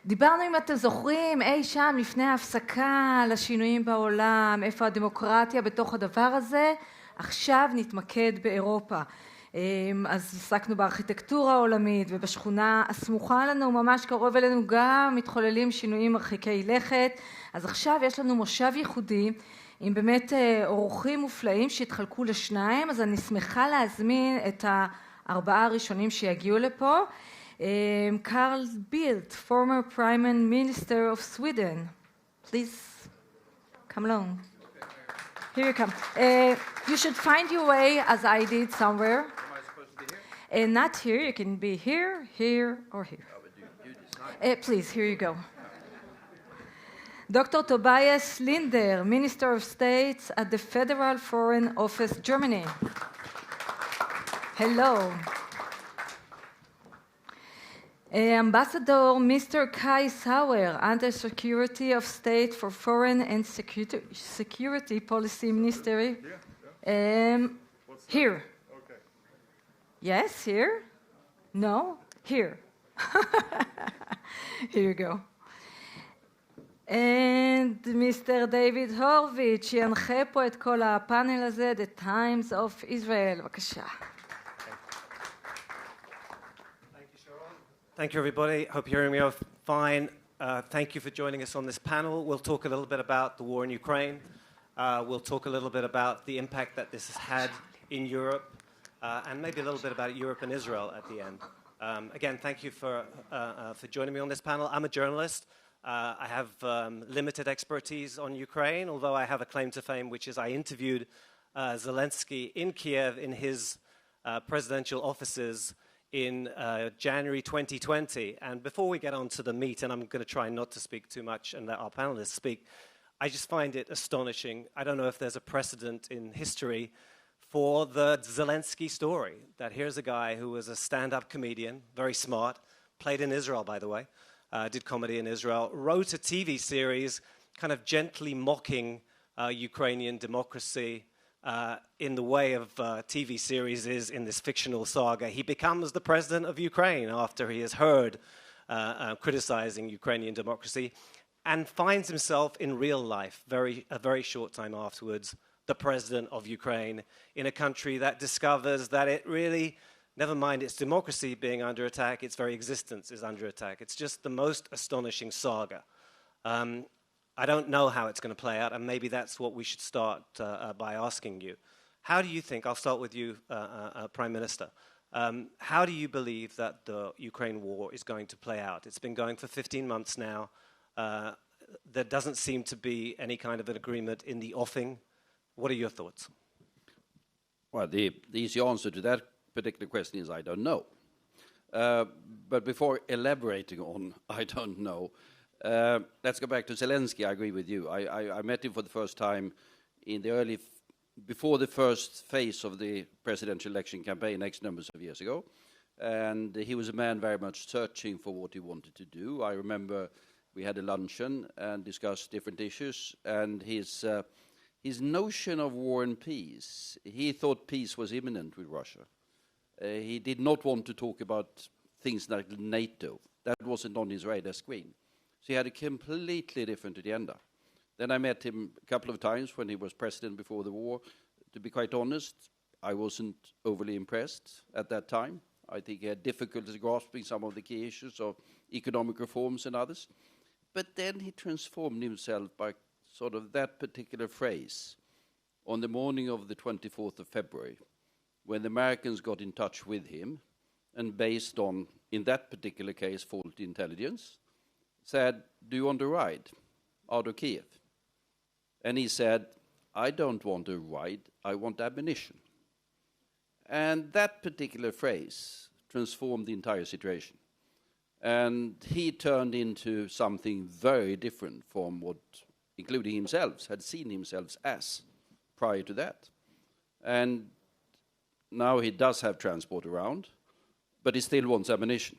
דיברנו, אם אתם זוכרים, אי שם לפני ההפסקה על השינויים בעולם, איפה הדמוקרטיה בתוך הדבר הזה. עכשיו נתמקד באירופה. אז עסקנו בארכיטקטורה העולמית, ובשכונה הסמוכה לנו, ממש קרוב אלינו גם, מתחוללים שינויים מרחיקי לכת. אז עכשיו יש לנו מושב ייחודי, עם באמת אורחים מופלאים שהתחלקו לשניים, אז אני שמחה להזמין את הארבעה הראשונים שיגיעו לפה. Carl Bildt, former Prime Minister of Sweden. Please come along. Here you come. You should find your way as I did somewhere. Am I supposed to be here? Not here. You can be here, here, or here. Oh, but you decide. Please, here you go. Dr. Tobias Lindner, Minister of State at the Federal Foreign Office, Germany. Hello. Ambassador Mr. Kai Sauer, Under Secretary of State for Foreign and Security Policy Ministry. Here. Okay. Yes, here? No? Here. Here you go. And Mr. David Horovitz, שינחה פה את כל הפאנל הזה, The Times of Israel. בבקשה. Thank you, everybody. Hope you're hearing me fine. Thank you for joining us on this panel. We'll talk a little bit about the war in Ukraine. We'll talk a little bit about the impact that this has had in Europe, and maybe a little bit about Europe and Israel at the end. Again, thank you for joining me on this panel. I'm a journalist. I have limited expertise on Ukraine, although I have a claim to fame, which is I interviewed Zelensky in Kiev in his presidential offices in January 2020. And before we get on to the meat, and I'm going to try not to speak too much and let our panelists speak, I just find it astonishing. I don't know if there's a precedent in history for the Zelensky story, that here's a guy who was a stand-up comedian, very smart, played in Israel, by the way, did comedy in Israel, wrote a TV series kind of gently mocking Ukrainian democracy, in the way of TV series is in this fictional saga. He becomes the president of Ukraine after he is heard criticizing Ukrainian democracy, and finds himself in real life, a very short time afterwards, the president of Ukraine in a country that discovers that it really, never mind its democracy being under attack, its very existence is under attack. It's just the most astonishing saga. I don't know how it's going to play out, and maybe that's what we should start by asking you. How do you think, I'll start with you, Prime Minister, how do you believe that the Ukraine war is going to play out? It's been going for 15 months now. There doesn't seem to be any kind of an agreement in the offing. What are your thoughts? Well, the easy answer to that particular question is I don't know. But before elaborating on I don't know, let's go back to Zelensky. I agree with you. I met him for the first time in the before the first phase of the presidential election campaign, X numbers of years ago. And he was a man very much searching for what he wanted to do. I remember we had a luncheon and discussed different issues. And his notion of war and peace, he thought peace was imminent with Russia. He did not want to talk about things like NATO. That wasn't on his radar screen. So he had a completely different agenda. Then I met him a couple of times when he was president before the war. To be quite honest, I wasn't overly impressed at that time. I think he had difficulties grasping some of the key issues of economic reforms and others. But then he transformed himself by sort of that particular phrase on the morning of the 24th of February, when the Americans got in touch with him and based on, in that particular case, faulty intelligence, said, do you want to ride out of Kiev? And he said, I don't want a ride, I want ammunition. And that particular phrase transformed the entire situation. And he turned into something very different from what, including himself, had seen himself as prior to that. And now he does have transport around, but he still wants ammunition.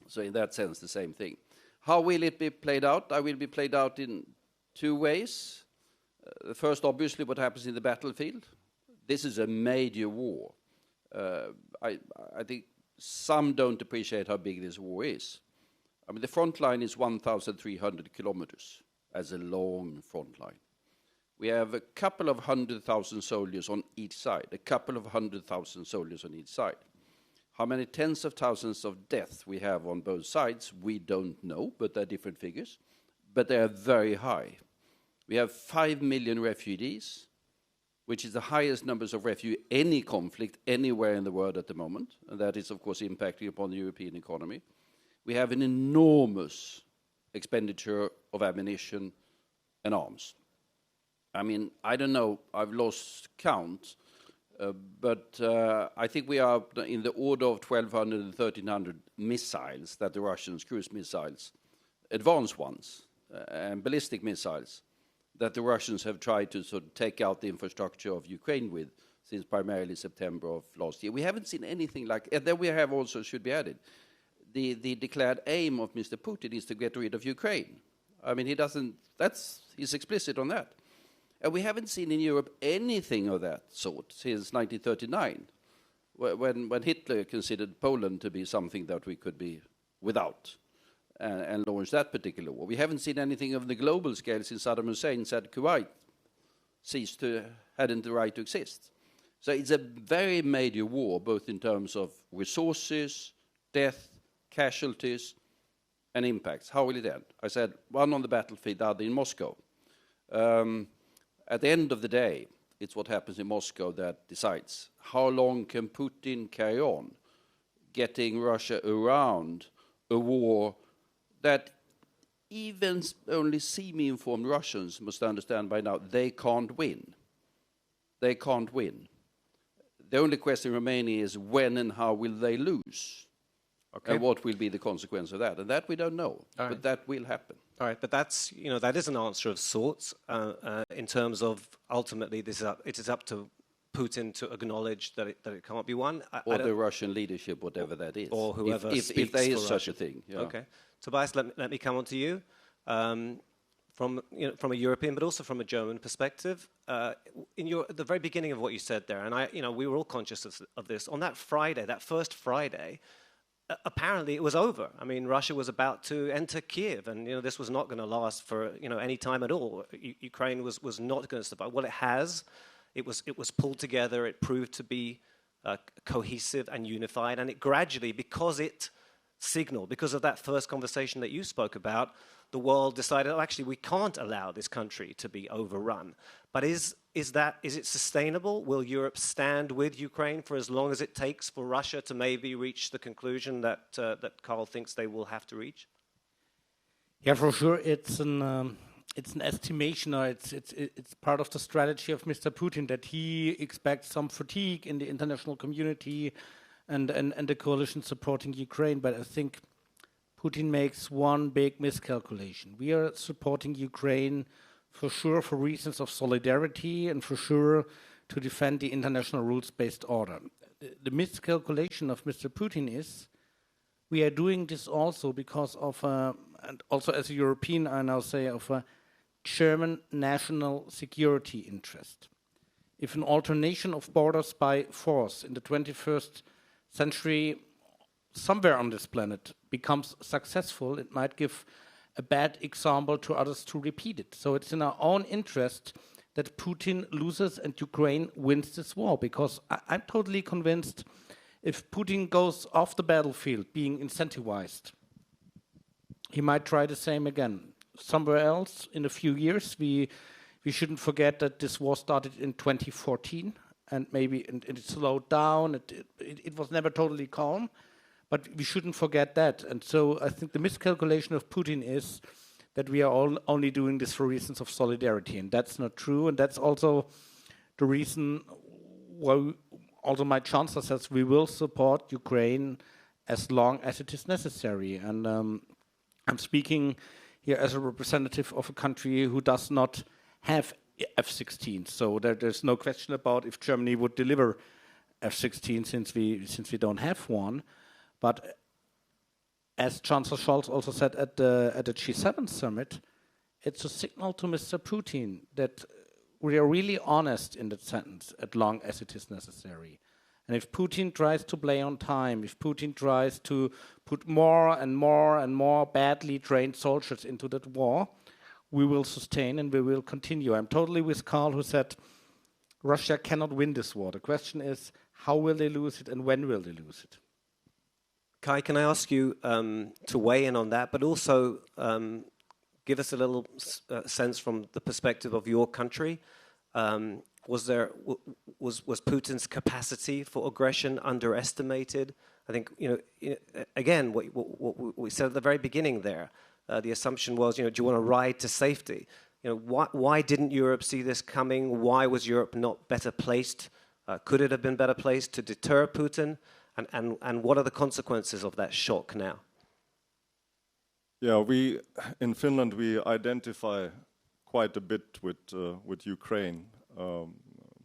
So in that sense, the same thing. How will it be played out? It will be played out in two ways. First, obviously, what happens in the battlefield. This is a major war. I think some don't appreciate how big this war is. I mean, the front line is 1,300 kilometers as a long front line. We have a couple of 100,000 soldiers on each side, a couple of 100,000 soldiers on each side. How many tens of thousands of deaths we have on both sides, we don't know, but they're different figures. But they are very high. We have 5 million refugees, which is the highest numbers of refugees any conflict anywhere in the world at the moment, and that is, of course, impacting upon the European economy. We have an enormous expenditure of ammunition and arms. I mean, I don't know, I've lost count, but I think we are in the order of 1,200 and 1,300 missiles that the Russians, cruise missiles, advanced ones, and ballistic missiles, that the Russians have tried to sort of take out the infrastructure of Ukraine with since primarily September of last year. We haven't seen anything like, and then we have also, should be added, the declared aim of Mr. Putin is to get rid of Ukraine. I mean, he's explicit on that. And we haven't seen in Europe anything of that sort since 1939, when Hitler considered Poland to be something that we could be without, and launched that particular war. We haven't seen anything of the global scale since Saddam Hussein said Kuwait hadn't the right to exist. So it's a very major war, both in terms of resources, death, casualties, and impacts. How will it end? I said one on the battlefield, the other in Moscow. At the end of the day, it's what happens in Moscow that decides how long can Putin carry on getting Russia around a war that even only semi-informed Russians must understand by now they can't win. They can't win. The only question remaining is when and how will they lose? Okay. And what will be the consequence of that? And that we don't know, but that will happen. All right, but that's, that is an answer of sorts in terms of ultimately it is up to Putin to acknowledge that it can't be won. Or the Russian leadership, whatever that is. Or whoever speaks if there is for such Russia. a thing. Yeah. Okay. Tobias, let me come on to you. From a European, but also from a German perspective, at the very beginning of what you said there, and we were all conscious of this, on that Friday, that first Friday, apparently it was over. I mean, Russia was about to enter Kiev, and this was not going to last for any time at all. Ukraine was not going to survive. Well, it was pulled together. It proved to be cohesive and unified, and it gradually, because of that first conversation that you spoke about, the world decided, actually, we can't allow this country to be overrun. But is it sustainable? Will Europe stand with Ukraine for as long as it takes for Russia to maybe reach the conclusion that Carl thinks they will have to reach? Yeah, for sure, it's an estimation, or it's part of the strategy of Mr. Putin that he expects some fatigue in the international community and the coalition supporting Ukraine. But I think Putin makes one big miscalculation. We are supporting Ukraine for sure for reasons of solidarity and for sure to defend the international rules-based order. The miscalculation of Mr. Putin is we are doing this also because of, and also as a European, I now say, of a German national security interest. If an alternation of borders by force in the 21st century somewhere on this planet becomes successful, it might give a bad example to others to repeat it. So it's in our own interest that Putin loses and Ukraine wins this war, because I'm totally convinced if Putin goes off the battlefield being incentivized, he might try the same again. Somewhere else in a few years, we shouldn't forget that this war started in 2014 and maybe it slowed down. It was never totally calm. But we shouldn't forget that. And so I think the miscalculation of Putin is that we are all only doing this for reasons of solidarity. And that's not true. And that's also the reason why also my chancellor says we will support Ukraine as long as it is necessary. And I'm speaking here as a representative of a country who does not have F-16. So there's no question about if Germany would deliver F-16 since we don't have one. But as Chancellor Scholz also said at the G7 summit, it's a signal to Mr. Putin that we are really honest in that sentence, as long as it is necessary. And if Putin tries to play on time, if Putin tries to put more and more and more badly trained soldiers into that war, we will sustain and we will continue. I'm totally with Karl, who said Russia cannot win this war. The question is, how will they lose it and when will they lose it? Kai, can I ask you to weigh in on that, but also give us a little sense from the perspective of your country? Was Putin's capacity for aggression underestimated? I think, again, what we said at the very beginning there, the assumption was, do you want to ride to safety? Why didn't Europe see this coming? Why was Europe not better placed? Could it have been better placed to deter Putin? And what are the consequences of that shock now? Yeah, in Finland we identify quite a bit with Ukraine.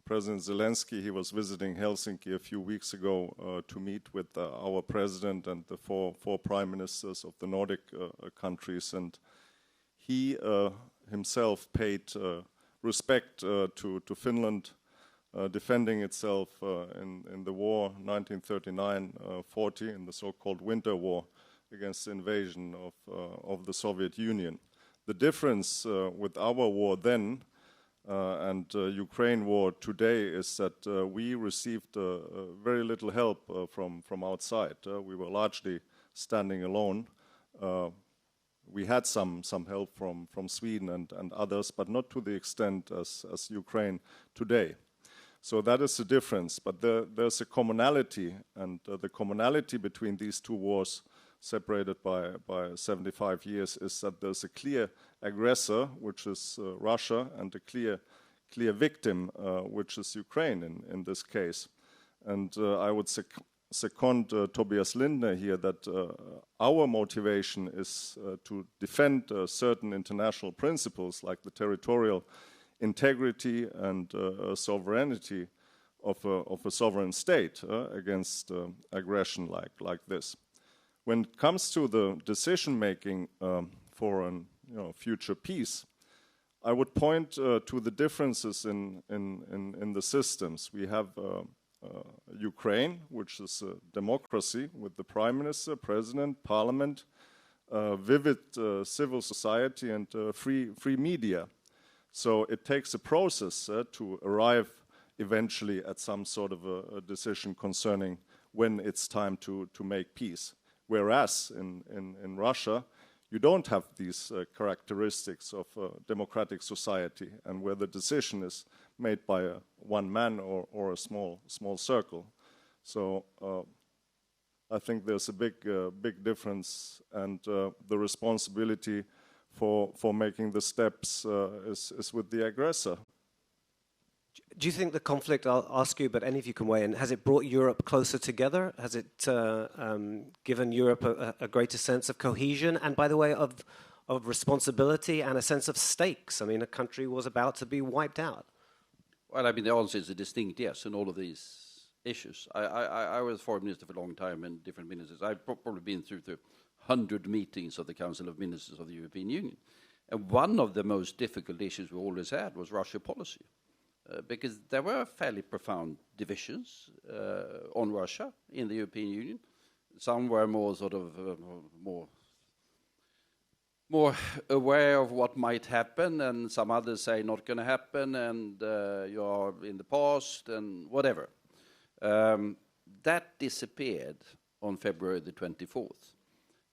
President Zelensky, he was visiting Helsinki a few weeks ago to meet with our president and the four prime ministers of the Nordic countries, and he himself paid respect to Finland defending itself in the war 1939-40, in the so-called Winter War against the invasion of the Soviet Union. The difference with our war then and Ukraine war today is that we received very little help from outside. We were largely standing alone. We had some help from Sweden and others, but not to the extent as Ukraine today. So that is the difference. But there's a commonality, and the commonality between these two wars, separated by 75 years, is that there's a clear aggressor, which is Russia, and a clear victim, which is Ukraine in this case. And I would second Tobias Lindner here that our motivation is to defend certain international principles like the territorial integrity and sovereignty of a sovereign state against aggression like this. When it comes to the decision making for a future peace, I would point to the differences in the systems. We have Ukraine, which is a democracy with the prime minister, president, parliament, vivid civil society, and free media. So it takes a process to arrive eventually at some sort of a decision concerning when it's time to make peace. Whereas in Russia, you don't have these characteristics of a democratic society, and where the decision is made by one man or a small circle. So I think there's a big difference, and the responsibility for making the steps is with the aggressor. Do you think the conflict, I'll ask you, but any of you can weigh in, has it brought Europe closer together? Has it given Europe a greater sense of cohesion and, by the way, of responsibility and a sense of stakes? I mean, a country was about to be wiped out. Well, I mean, the answer is a distinct yes in all of these issues. I was foreign minister for a long time in different ministers. I've probably been through 100 meetings of the Council of Ministers of the European Union. And one of the most difficult issues we always had was Russia policy. Because there were fairly profound divisions on Russia in the European Union. Some were more sort of more aware of what might happen, and some others say not going to happen, and you are in the past, and whatever. That disappeared on February the 24th.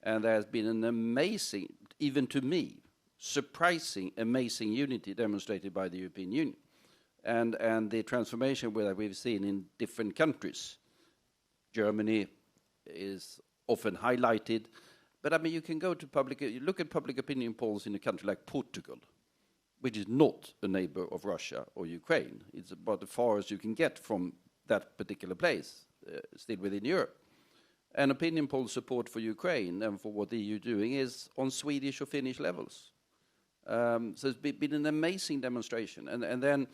And there has been an amazing, even to me, surprising, amazing unity demonstrated by the European Union. And the transformation that we've seen in different countries. Germany is often highlighted, but I mean, you can go to you look at public opinion polls in a country like Portugal, which is not a neighbor of Russia or Ukraine. It's about as far as you can get from that particular place, still within Europe. And opinion poll support for Ukraine and for what the EU is doing is on Swedish or Finnish levels. So it's been an amazing demonstration. And then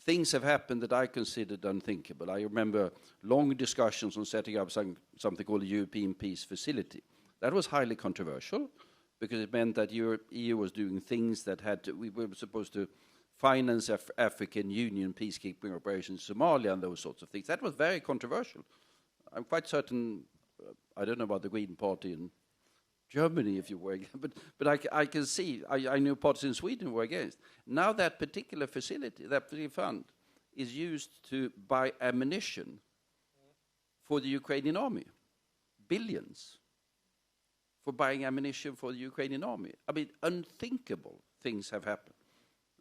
things have happened that I considered unthinkable. I remember long discussions on setting up something called the European Peace Facility. That was highly controversial because it meant that EU was doing things that we were supposed to finance African Union peacekeeping operations in Somalia and those sorts of things. That was very controversial. I'm quite certain, I don't know about the Green Party in Germany, if you were, but I can see, I knew parties in Sweden were against. Now that particular facility, that particular fund, is used to buy ammunition for the Ukrainian army. Billions for buying ammunition for the Ukrainian army. I mean, unthinkable things have happened.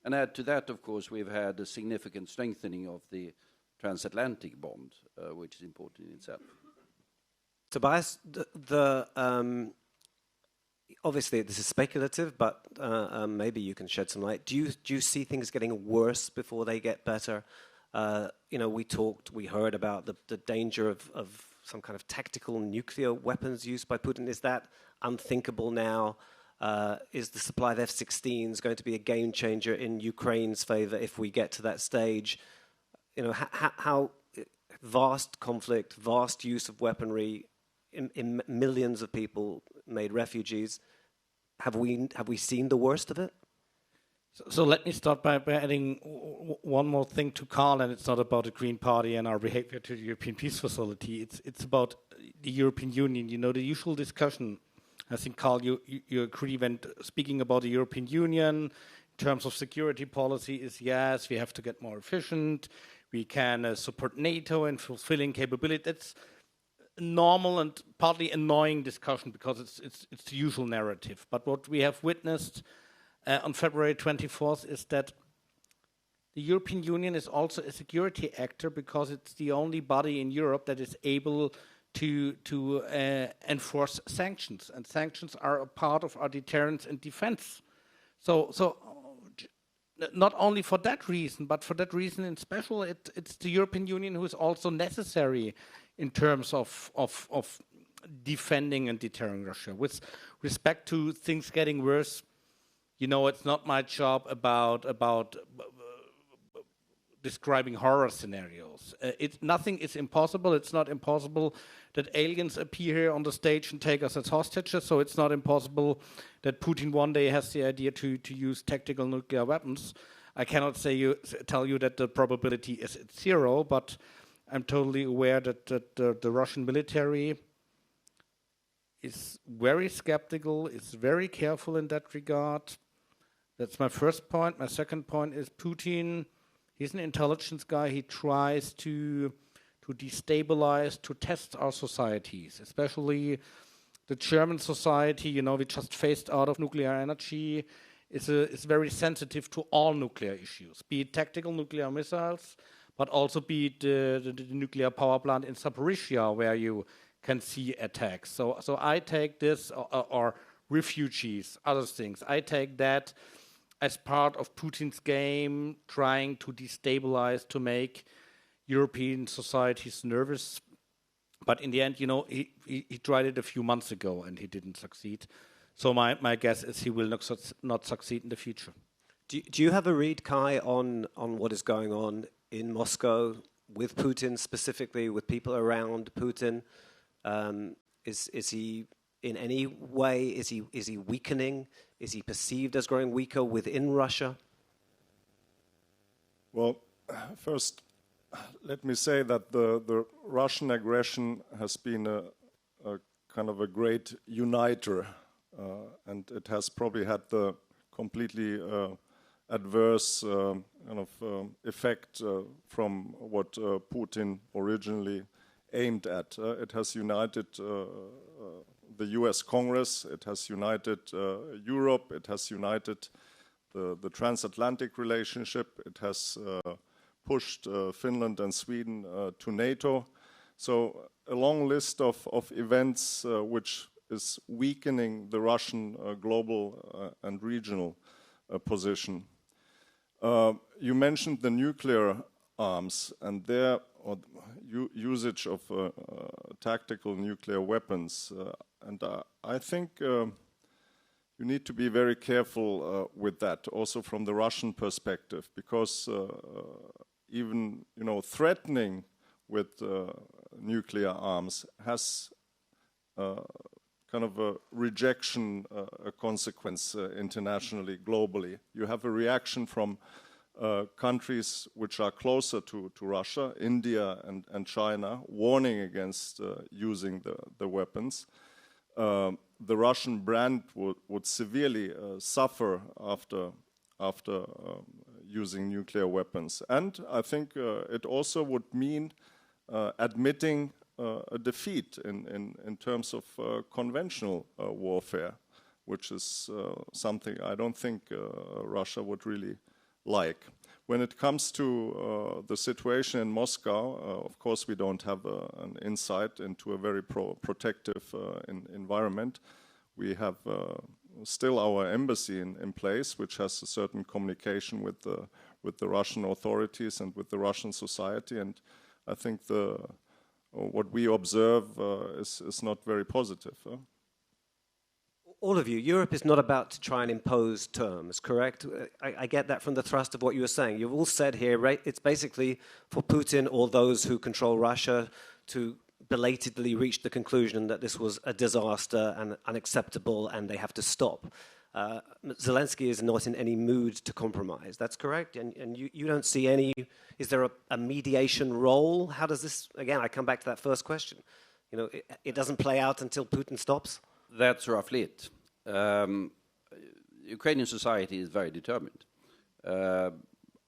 And add to that, of course, we've had a significant strengthening of the transatlantic bond, which is important in itself. Tobias, obviously this is speculative, but maybe you can shed some light. Do you see things getting worse before they get better? We heard about the danger of some kind of tactical nuclear weapons used by Putin. Is that unthinkable now? Is the supply of F-16s going to be a game changer in Ukraine's favor if we get to that stage? How vast conflict, vast use of weaponry, in millions of people made refugees. Have we seen the worst of it? So let me start by adding one more thing to Carl, and it's not about the Green Party and our behavior to the European Peace Facility. It's about the European Union. The usual discussion, I think, Carl, you agree when speaking about the European Union in terms of security policy is, yes, we have to get more efficient. We can support NATO in fulfilling capability. That's normal and partly annoying discussion because it's the usual narrative. But what we have witnessed on February 24th is that the European Union is also a security actor because it's the only body in Europe that is able to enforce sanctions. And sanctions are a part of our deterrence and defense. So not only for that reason, but for that reason in special, it's the European Union who is also necessary in terms of defending and deterring Russia. With respect to things getting worse, it's not my job about describing horror scenarios. Nothing is impossible. It's not impossible that aliens appear here on the stage and take us as hostages, so it's not impossible that Putin one day has the idea to use tactical nuclear weapons. I cannot tell you that the probability is at zero, but I'm totally aware that the Russian military is very skeptical, is very careful in that regard. That's my first point. My second point is Putin, he's an intelligence guy. He tries to destabilize, to test our societies, especially the German society. We just phased out of nuclear energy. Is very sensitive to all nuclear issues, be it tactical nuclear missiles, but also be it the nuclear power plant in Zaporizhia, where you can see attacks. So I take this, or refugees, other things. I take that as part of Putin's game, trying to destabilize, to make European societies nervous. But in the end, he tried it a few months ago and he didn't succeed. So my guess is he will not succeed in the future. Do you have a read, Kai, on what is going on in Moscow with Putin specifically, with people around Putin? Is he in any way, is he weakening? Is he perceived as growing weaker within Russia? Well, first, let me say that the Russian aggression has been a kind of a great uniter, and it has probably had the completely adverse effect from what Putin originally aimed at. It has united the US Congress, it has united Europe, it has united the transatlantic relationship, it has pushed Finland and Sweden to NATO. So a long list of events which is weakening the Russian global and regional position. You mentioned the nuclear arms and their usage of tactical nuclear weapons. And I think you need to be very careful with that, also from the Russian perspective, because even threatening with nuclear arms has kind of a rejection, a consequence internationally, globally. You have a reaction from countries which are closer to Russia, India and China, warning against using the weapons. The Russian brand would severely suffer after using nuclear weapons. And I think it also would mean admitting a defeat in terms of conventional warfare, which is something I don't think Russia would really like. When it comes to the situation in Moscow, of course we don't have an insight into a very protective environment. We have still our embassy in place, which has a certain communication with the Russian authorities and with the Russian society, and I think what we observe is not very positive. All of you, Europe is not about to try and impose terms, correct? I get that from the thrust of what you were saying. You've all said here, right, it's basically for Putin or those who control Russia to belatedly reach the conclusion that this was a disaster and unacceptable and they have to stop. Zelensky is not in any mood to compromise, that's correct? And you don't see any, is there a mediation role? How does this, again, I come back to that first question. You know, it doesn't play out until Putin stops? That's roughly it. Ukrainian society is very determined. I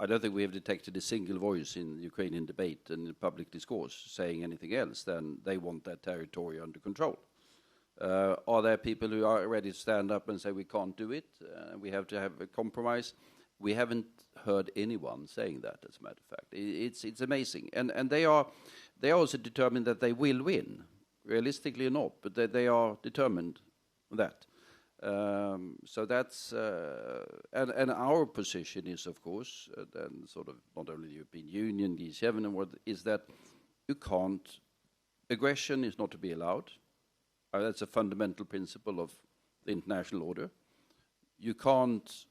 don't think we have detected a single voice in the Ukrainian debate and in public discourse saying anything else than they want that territory under control. Are there people who are ready to stand up and say we can't do it, we have to have a compromise? We haven't heard anyone saying that, as a matter of fact. It's amazing. And they are also determined that they will win. Realistically or not, but they are determined on that. So that's, and our position is, of course, then sort of not only the European Union, G7, and what is that you can't, aggression is not to be allowed. That's a fundamental principle of the international order. You can't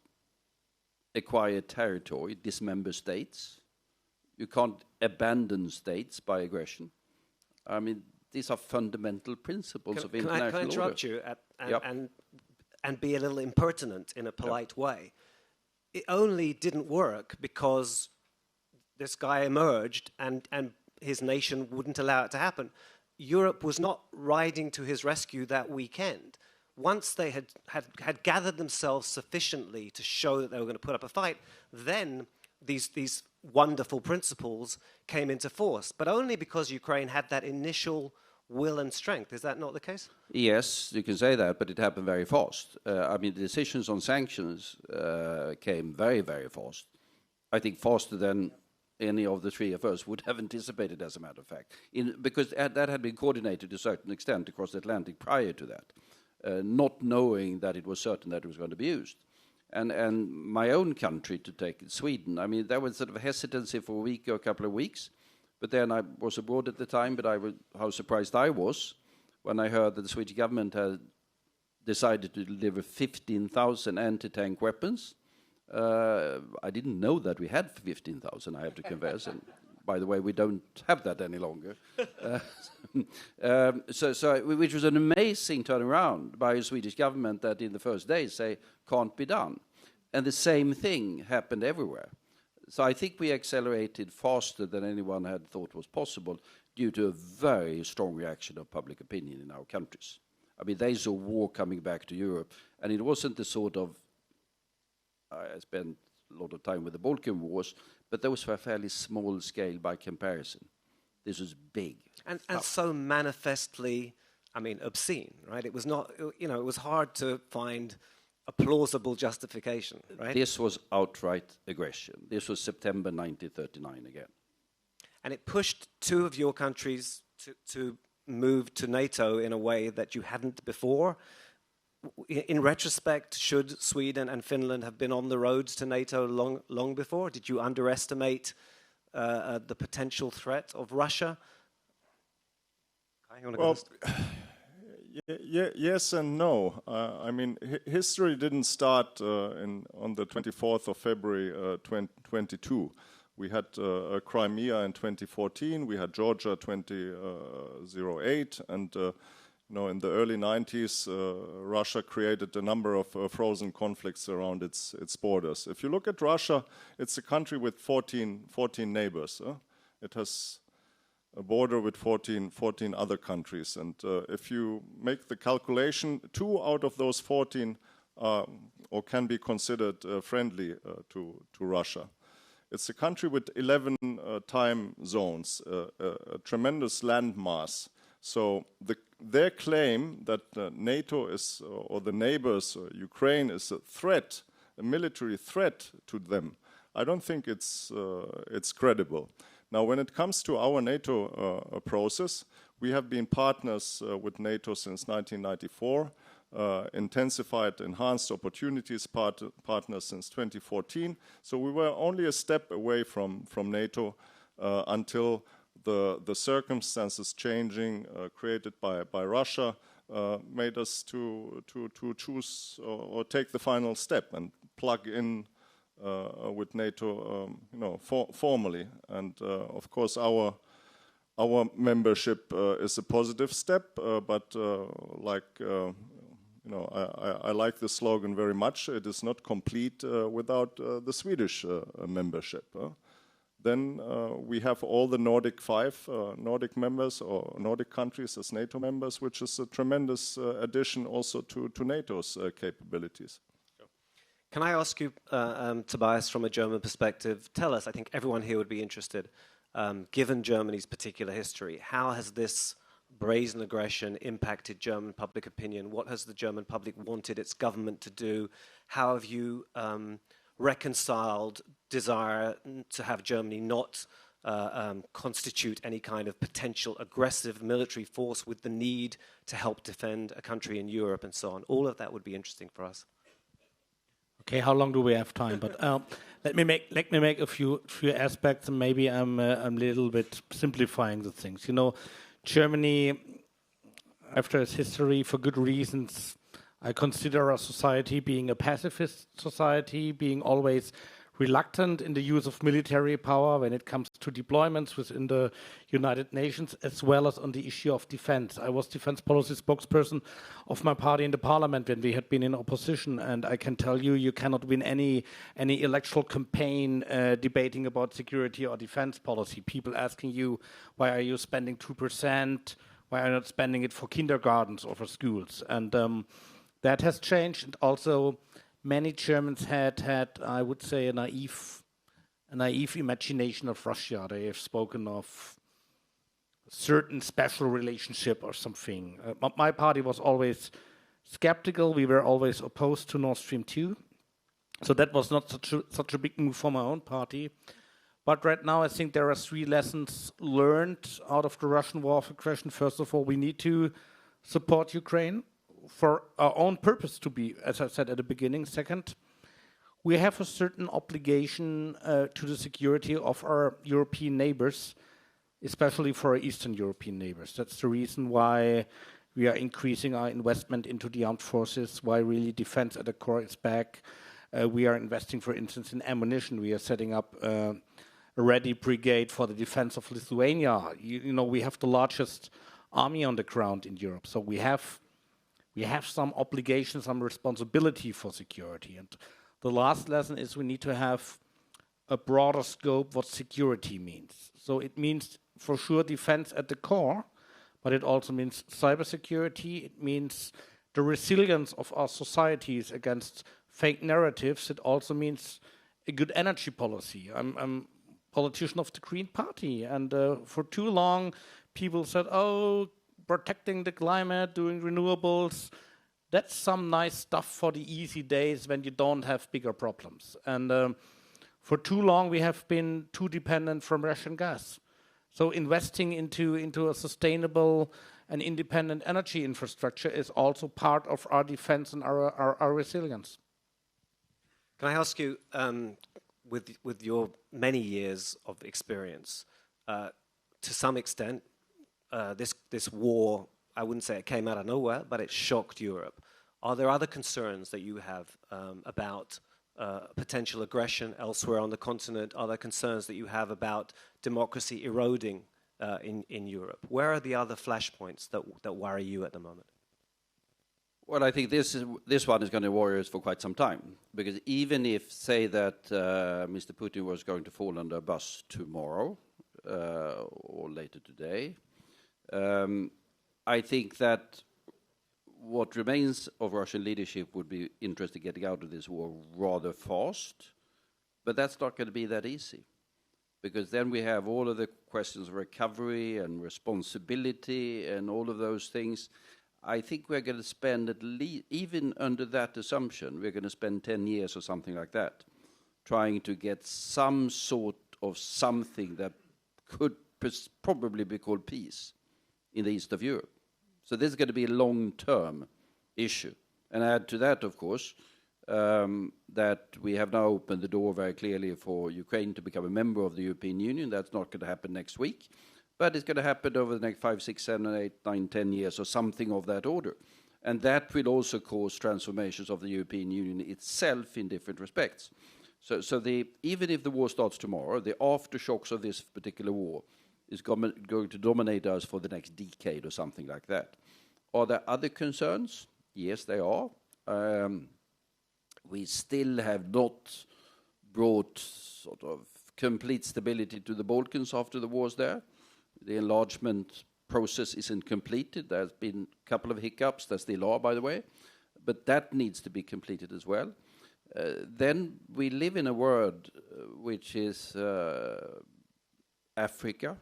acquire territory, dismember states. You can't abandon states by aggression. I mean, these are fundamental principles of international order. Can I interrupt you and be a little impertinent in a polite way? It only didn't work because this guy emerged and his nation wouldn't allow it to happen. Europe was not riding to his rescue that weekend. Once they had gathered themselves sufficiently to show that they were going to put up a fight, then these wonderful principles came into force, but only because Ukraine had that initial will and strength. Is that not the case? Yes, you can say that, but it happened very fast. I mean, the decisions on sanctions came very, very fast. I think faster than any of the three of us would have anticipated, as a matter of fact, because that had been coordinated to a certain extent across the Atlantic prior to that, not knowing that it was certain that it was going to be used. And my own country, to take it, Sweden, I mean, there was sort of hesitancy for a week or a couple of weeks, but then I was abroad at the time, but how surprised I was when I heard that the Swedish government had decided to deliver 15,000 anti-tank weapons. I didn't know that we had 15,000, I have to confess, and by the way, we don't have that any longer. Which was an amazing turnaround by the Swedish government that in the first days say, can't be done. And the same thing happened everywhere. So I think we accelerated faster than anyone had thought was possible due to a very strong reaction of public opinion in our countries. I mean, they saw war coming back to Europe, and it wasn't the sort of, I spent a lot of time with the Balkan Wars, but those were fairly small scale by comparison. This was big. And so manifestly, I mean, obscene, right? It was not, you know, it was hard to find a plausible justification, right? This was outright aggression. This was September 1939 again. And it pushed two of your countries to move to NATO in a way that you hadn't before. In retrospect, should Sweden and Finland have been on the roads to NATO long before? Did you underestimate the potential threat of Russia? Well, yes and no. I mean, history didn't start on the 24th of February 2022. We had Crimea in 2014, we had Georgia 2008, and in the early 90s, Russia created a number of frozen conflicts around its borders. If you look at Russia, it's a country with 14 neighbors. It has a border with 14 other countries. And if you make the calculation, 2 out of those 14 or can be considered friendly to Russia. It's a country with 11 time zones, a tremendous landmass. So their claim that NATO is, or the neighbors, Ukraine is a threat, a military threat to them, I don't think it's credible. Now, when it comes to our NATO process, we have been partners with NATO since 1994, intensified, enhanced opportunities partners since 2014. So we were only a step away from NATO until the circumstances changing created by Russia made us to choose or take the final step and plug in with NATO, formally. And of course, our membership is a positive step, but I like the slogan very much. It is not complete without the Swedish membership. Then we have all the Nordic 5 Nordic members or Nordic countries as NATO members, which is a tremendous addition also to NATO's capabilities. Can I ask you, Tobias, from a German perspective, tell us, I think everyone here would be interested, given Germany's particular history, how has this brazen aggression impacted German public opinion? What has the German public wanted its government to do? How have you reconciled desire to have Germany not constitute any kind of potential aggressive military force with the need to help defend a country in Europe and so on? All of that would be interesting for us. Okay, how long do we have time? But let me make a few aspects, and maybe I'm a little bit simplifying the things. Germany, after its history, for good reasons, I consider our society being a pacifist society, being always reluctant in the use of military power when it comes to deployments within the United Nations, as well as on the issue of defense. I was defense policy spokesperson of my party in the parliament when we had been in opposition, and I can tell you, you cannot win any electoral campaign debating about security or defense policy. People asking you, why are you spending 2%? Why are you not spending it for kindergartens or for schools? And that has changed, and also many Germans had, I would say, a naive imagination of Russia. They have spoken of a certain special relationship or something. My party was always skeptical. We were always opposed to Nord Stream 2. So that was not such a big move for my own party. But right now, I think there are 3 lessons learned out of the Russian war of aggression. First of all, we need to support Ukraine for our own purpose to be, as I said at the beginning. Second, we have a certain obligation to the security of our European neighbors, especially for our Eastern European neighbors. That's the reason why we are increasing our investment into the armed forces, why really defense at the core is back. We are investing, for instance, in ammunition. We are setting up a ready brigade for the defense of Lithuania. We have the largest army on the ground in Europe, so we have some obligation, some responsibility for security. And the last lesson is we need to have a broader scope what security means. So it means for sure defense at the core, but it also means cybersecurity. It means the resilience of our societies against fake narratives. It also means a good energy policy. I'm a politician of the Green Party, and for too long people said, protecting the climate, doing renewables, that's some nice stuff for the easy days when you don't have bigger problems. And for too long, we have been too dependent from Russian gas. So investing into a sustainable and independent energy infrastructure is also part of our defense and our resilience. Can I ask you, with your many years of experience, to some extent, this war, I wouldn't say it came out of nowhere, but it shocked Europe. Are there other concerns that you have about potential aggression elsewhere on the continent? Are there concerns that you have about democracy eroding in Europe? Where are the other flashpoints that worry you at the moment? Well, I think this one is going to worry us for quite some time, because even if, say, that Mr. Putin was going to fall under a bus tomorrow or later today, I think that what remains of Russian leadership would be interested in getting out of this war rather fast, but that's not going to be that easy, because then we have all of the questions of recovery and responsibility and all of those things. I think we're going to spend at least, even under that assumption, we're going to spend 10 years or something like that, trying to get some sort of something that could probably be called peace in the east of Europe. So this is going to be a long-term issue. And add to that, of course, that we have now opened the door very clearly for Ukraine to become a member of the European Union. That's not going to happen next week, but it's going to happen over the next 5, 6, 7, 8, 9, 10 years or something of that order. And that will also cause transformations of the European Union itself in different respects. So even if the war starts tomorrow, the aftershocks of this particular war is going to dominate us for the next decade or something like that. Are there other concerns? Yes, there are. We still have not brought sort of complete stability to the Balkans after the wars there. The enlargement process isn't completed. There's been a couple of hiccups. There still are, by the way. But that needs to be completed as well. Then we live in a world which is Africa.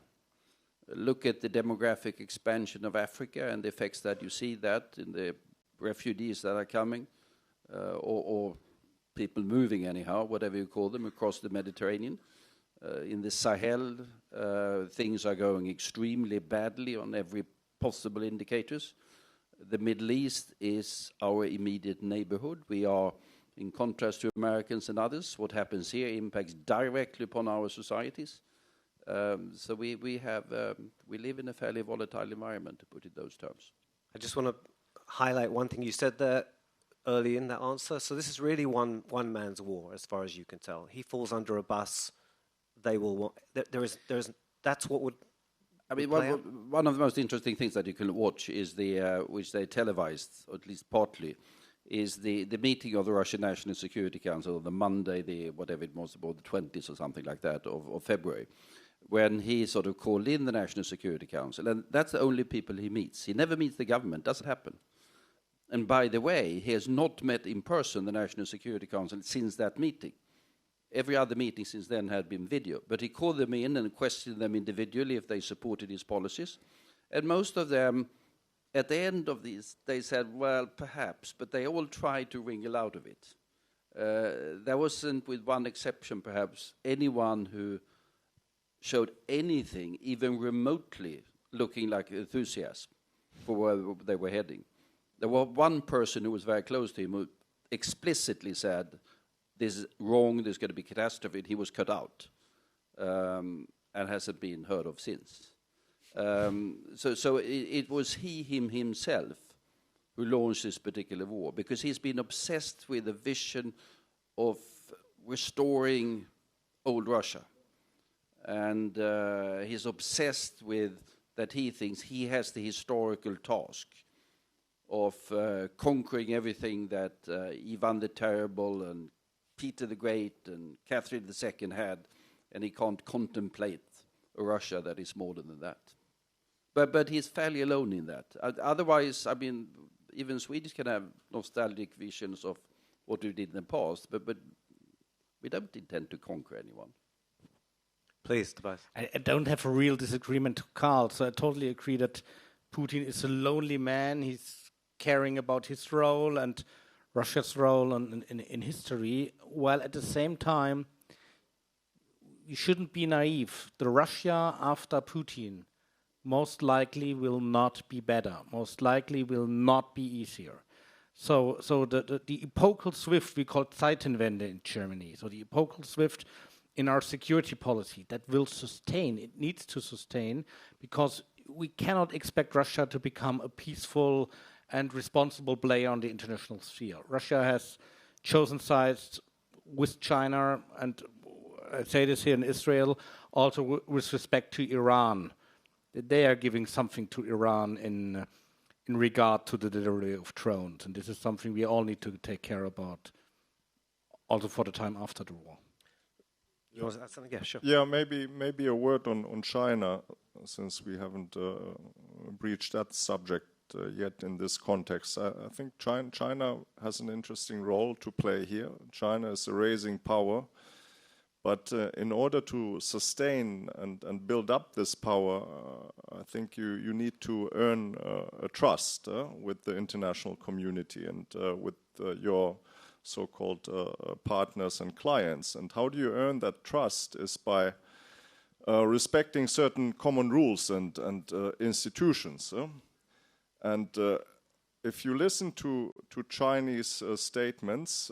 Look at the demographic expansion of Africa and the effects that you see that in the refugees that are coming, or people moving anyhow, whatever you call them, across the Mediterranean. In the Sahel, things are going extremely badly on every possible indicators. The Middle East is our immediate neighborhood. We are, in contrast to Americans and others, what happens here impacts directly upon our societies. So we live in a fairly volatile environment, to put it in those terms. I just want to highlight one thing you said there early in that answer. So this is really one man's war, as far as you can tell. He falls under a bus. They will. That's what would. I mean, one of the most interesting things that you can watch is which they televised, or at least partly, is the meeting of the Russian National Security Council on the Monday, whatever it was, about the 20th or something like that of February, when he sort of called in the National Security Council, and that's the only people he meets. He never meets the government. Doesn't happen. And by the way, he has not met in person the National Security Council since that meeting. Every other meeting since then had been video. But he called them in and questioned them individually if they supported his policies. And most of them, at the end of these, they said, well, perhaps, but they all tried to wriggle out of it. There wasn't, with one exception perhaps, anyone who showed anything, even remotely looking like enthusiasm for where they were heading. There was one person who was very close to him who explicitly said, this is wrong, there's going to be catastrophe, and he was cut out and hasn't been heard of since. So it was him himself who launched this particular war, because he's been obsessed with the vision of restoring old Russia. And he's obsessed with that he thinks he has the historical task of conquering everything that Ivan the Terrible and Peter the Great and Catherine II had, and he can't contemplate a Russia that is more than that. But he's fairly alone in that. Otherwise, I mean, even Swedes can have nostalgic visions of what we did in the past, but we don't intend to conquer anyone. Please, Tobias. I don't have a real disagreement to Carl, so I totally agree that Putin is a lonely man. He's caring about his role and Russia's role in history, while at the same time, you shouldn't be naive. The Russia after Putin most likely will not be better, most likely will not be easier. So the epochal shift, we call Zeitenwende in Germany, so the epochal shift in our security policy that will sustain, it needs to sustain, because we cannot expect Russia to become a peaceful and responsible player on the international sphere. Russia has chosen sides with China, and I say this here in Israel, also with respect to Iran. that they are giving something to Iran in regard to the delivery of drones. And this is something we all need to take care about, also for the time after the war. You want to add something? Yeah, sure. Yeah, maybe a word on China, since we haven't breached that subject yet in this context. I think China has an interesting role to play here. China is a rising power, but in order to sustain and build up this power, I think you need to earn a trust with the international community and with your so-called partners and clients. And how do you earn that trust is by respecting certain common rules and institutions. And if you listen to Chinese statements,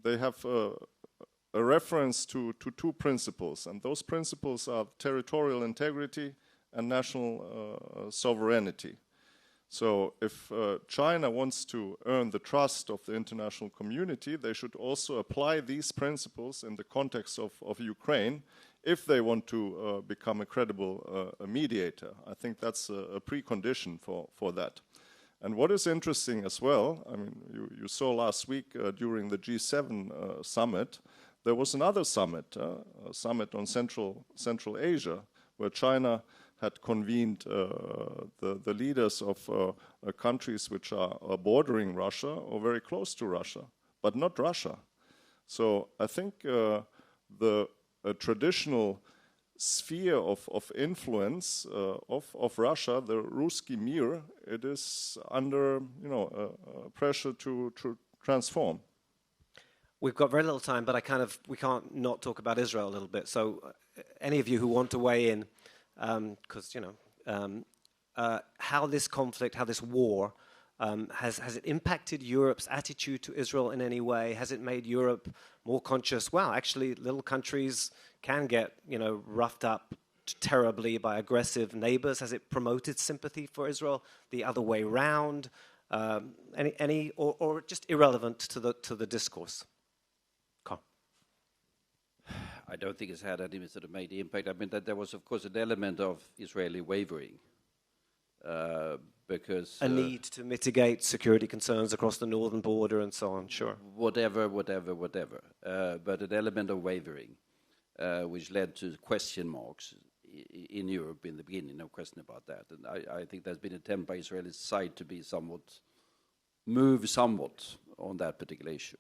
they have a reference to two principles, and those principles are territorial integrity and national sovereignty. So if China wants to earn the trust of the international community, they should also apply these principles in the context of Ukraine if they want to become a credible mediator. I think that's a precondition for that. And what is interesting as well, I mean, you saw last week during the G7 summit, there was another summit, a summit on Central Asia, where China had convened the leaders of countries which are bordering Russia or very close to Russia, but not Russia. So I think the traditional sphere of influence of Russia, the Ruski Mir, it is under pressure to transform. We've got very little time, but we can't not talk about Israel a little bit. So any of you who want to weigh in, because how this conflict, how this war, has it impacted Europe's attitude to Israel in any way? Has it made Europe more conscious? Wow, actually, little countries can get roughed up terribly by aggressive neighbors. Has it promoted sympathy for Israel the other way round? Any or just irrelevant to the discourse? Carl. I don't think it's had any sort of major impact. I mean, that there was, of course, an element of Israeli wavering. Because a need to mitigate security concerns across the northern border and so on, sure. Whatever. But an element of wavering, which led to question marks in Europe in the beginning, no question about that. And I think there's been an attempt by Israeli side to be move somewhat on that particular issue.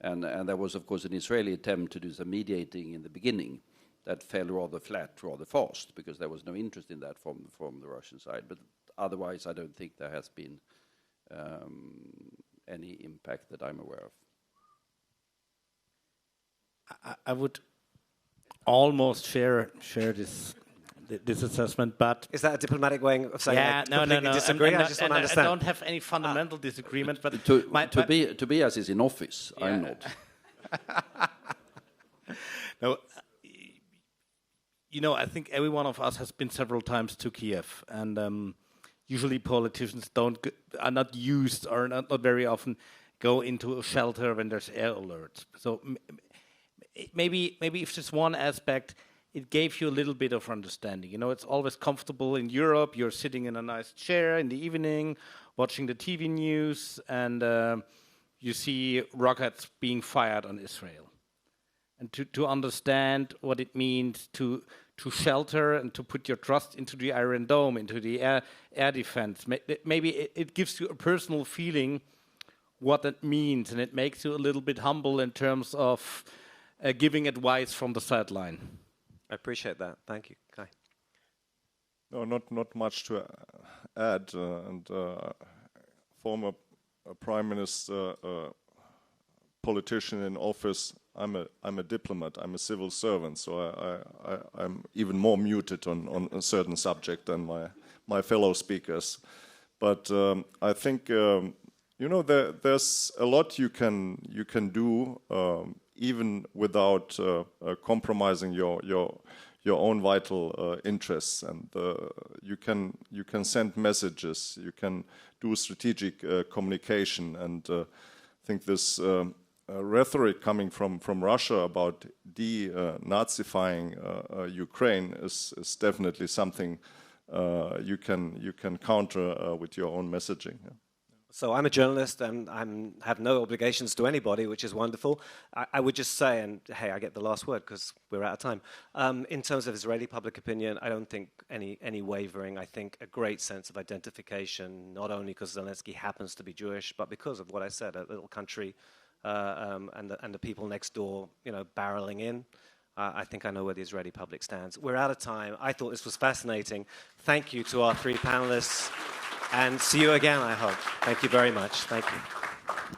And there was, of course, an Israeli attempt to do some mediating in the beginning that fell rather flat, rather fast, because there was no interest in that from the Russian side. But otherwise, I don't think there has been any impact that I'm aware of. I would almost share this assessment, but is that a diplomatic way of saying I completely disagree? I just want to understand. I don't have any fundamental disagreement, but Tobias is in office. Yeah. I'm not. No. I think every one of us has been several times to Kiev, and usually politicians are not used or not very often go into a shelter when there's air alerts. So maybe if there's one aspect, it gave you a little bit of understanding. It's always comfortable in Europe. You're sitting in a nice chair in the evening, watching the TV news, and you see rockets being fired on Israel. And to understand what it means to shelter and to put your trust into the Iron Dome, into the air defense. Maybe it gives you a personal feeling what that means, and it makes you a little bit humble in terms of giving advice from the sideline. I appreciate that. Thank you, Kai. No, not much to add. Former Prime Minister, politician in office. I'm a diplomat. I'm a civil servant, so I'm even more muted on a certain subject than my fellow speakers. But I think there's a lot you can do even without compromising your own vital interests, and you can send messages. You can do strategic communication, and I think this rhetoric coming from Russia about de-Nazifying Ukraine is definitely something you can counter with your own messaging. Yeah. So I'm a journalist and I have no obligations to anybody, which is wonderful. I would just say, and hey, I get the last word because we're out of time. In terms of Israeli public opinion, I don't think any wavering. I think a great sense of identification, not only because Zelensky happens to be Jewish, but because of what I said, a little country and the people next door, barreling in. I think I know where the Israeli public stands. We're out of time. I thought this was fascinating. Thank you to our three panelists. And see you again, I hope. Thank you very much. Thank you.